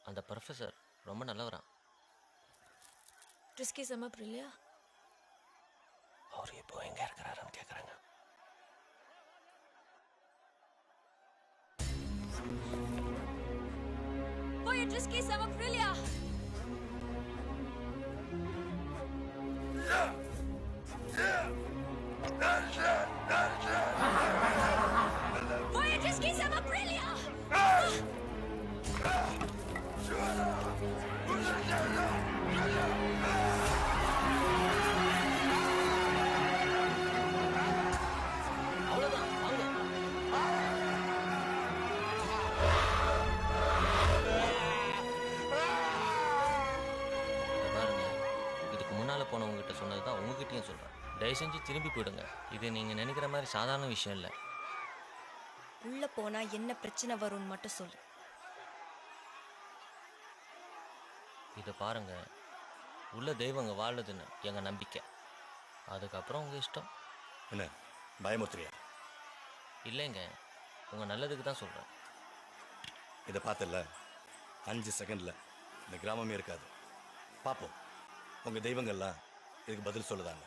அந்த ப்ரொஃபஸர் ரொம்ப நல்லவரான். ரிஸ்கி சம பிரில்லியா? அவர் இப்போ எங்க இருக்கிறாருன்னு கேட்குறாங்க. Voy ரிஸ்கி சம பிரில்லியா? Voy ரிஸ்கி சம பிரில்லியா? அவ்வளோதான், வாங்க. பாருங்க, இதுக்கு முன்னால் போனவங்ககிட்ட சொன்னது தான் உங்ககிட்டயும் சொல்கிறேன். தயவு செஞ்சு திரும்பி போயிடுங்க. இது நீங்கள் நினைக்கிற மாதிரி சாதாரண விஷயம் இல்லை. உள்ள போனா என்ன பிரச்சனை வரும்னு மட்டும் சொல்லு. இதை பாருங்க, உள்ள தெய்வங்க வாழுதுன்னு எங்கள் நம்பிக்கை. அதுக்கப்புறம் உங்கள் இஷ்டம். என்ன பயமுத்திரியா? இல்லைங்க, உங்கள் நல்லதுக்கு தான் சொல்கிறேன். இதை பார்த்துல 5 செகண்டில் இந்த கிராமமே இருக்காது. பார்ப்போம் உங்கள் தெய்வங்கள்லாம் இதுக்கு பதில் சொல்லுதாங்க.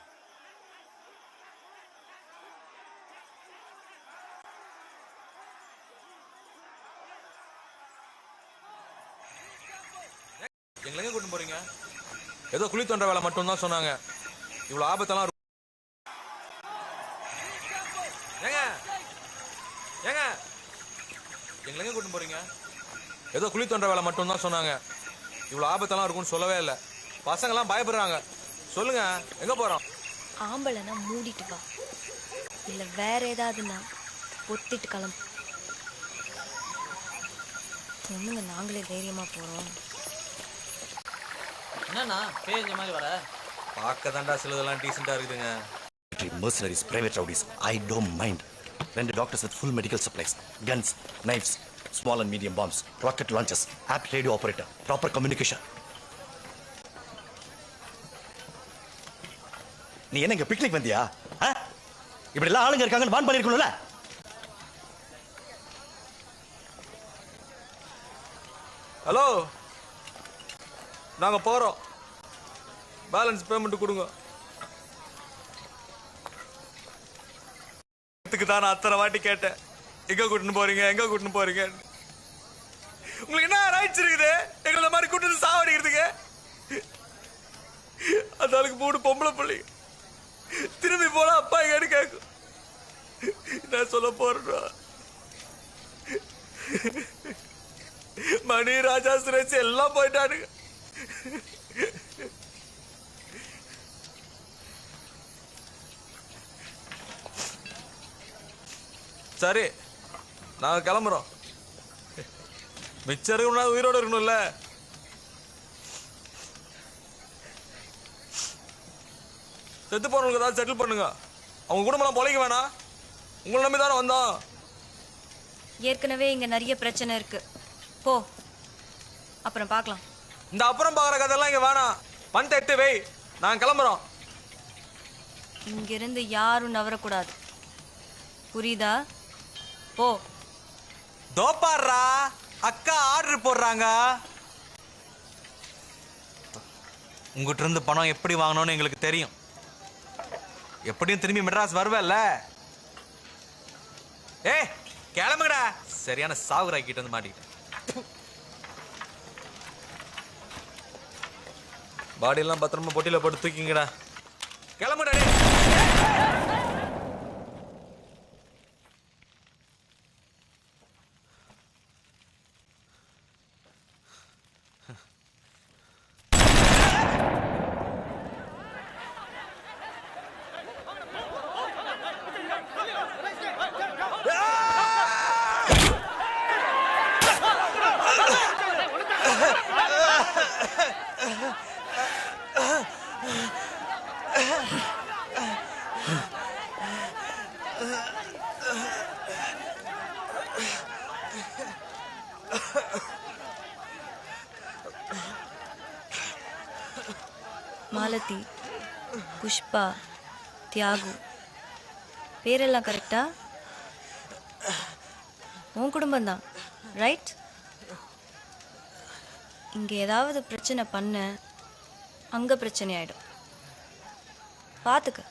எங்களை எங்க கூட்டு போறீங்க? ஏதோ குழி தோன்ற வேலை மட்டும் தான் சொன்னாங்க. இவ்வளவு ஆபத்தெல்லாம் ஏங்க ஏங்க எங்களை எங்க கூட்டு போறீங்க? ஏதோ குழி தோன்ற வேலை மட்டும் தான் சொன்னாங்க. இவ்வளவு ஆபத்தெல்லாம் இருக்கும்னு சொல்லவே இல்லை. பசங்கெல்லாம் பயப்படுறாங்க. சொல்லுங்க, எங்க போறோம்? ஆம்பளைனா மூடிட்டு வா, இல்ல வேற ஏதாவதுன்னா பொத்திட்டு கிளம்பு. பொண்ணுங்க நாங்களே தைரியமா போறோம். என்னண்ணா பேஞ்ச மாதிரி வர? பார்க்க தாண்டா சிலதெல்லாம் டீசெண்டா இருக்குதுங்க. mercenaries, private rowdies, I don't mind. 2 doctors with full medical supplies, guns, knives, small and medium bombs, rocket launchers, apt radio operator, proper communication. நீ என்ன இங்க பிக்னிக் வந்தியா? இப்படி எல்லாம் ஆளுங்க இருக்காங்கன்னு வான் பண்ணிருக்கணும்ல. ஹலோ, நாங்க போறோம். பேலன்ஸ் பேமெண்ட் கொடுங்க. இதுக்கு தான் நான் அத்தனை வாட்டி கேட்டேன், எங்க கூட்டின்னு போறீங்க, எங்க கூட்டின்னு போறீங்க. உங்களுக்கு என்ன ரைட்ஸ் இருக்குது எங்களை மாதிரி கூட்டு சாவடிக்கிறதுக்கு? அந்த ஆளுக்கு 3 பொம்பளை பிள்ளை. திரும்பி போனா அப்பா எங்கன்னு கேட்கும். நான் சொல்ல போறேன், மணி, ராஜா, சுரேஷ் எல்லாம் போயிட்டானுங்க. சரி, நாங்க கிளம்புறோம். மிச்சம் இருக்கணும்னா உயிரோடு இருக்கணும்ல. செத்து போனவங்களுக்கு ஏதாவது செட்டில் பண்ணுங்க. அவங்க குடும்பம் பொழைக்க வேணாம். உங்களை நம்பி தானே வந்தோம். ஏற்கனவே இங்க நிறைய பிரச்சனை இருக்கு. போ, அப்புறம் பார்க்கலாம். இந்த அப்புறம் பாக்குற கதையெல்லாம் இங்க வேணாம். பணத்தை எட்டு வை, நாங்க கிளம்புறோம். இங்கிருந்து யாரும் நவரக்கூடாது, புரியுதா? போ. தோப்பாடுறா, அக்கா ஆர்டர் போடுறாங்க. உங்ககிட்ட இருந்து பணம் எப்படி வாங்கணும்னு எங்களுக்கு தெரியும். எப்படியும் திரும்பி மெட்ராஸ் வருவேல்ல? ஏய் கிளம்புங்கடா. சரியான சாகுராக்கிட்டு வந்து மாட்டிக்கிட்டேன். பாடியெல்லாம் பத்திரமா பொட்டியில போட்டு தூக்கிங்கடா. கிளம்புடா. மாலதி, புஷ்பா, தியாகு பேரெல்லாம் கரெக்டா? உன் குடும்பம்தான், ரைட்? இங்கே ஏதாவது பிரச்சனை பண்ண அங்கே பிரச்சனை ஆயிடும், பார்த்துக்க.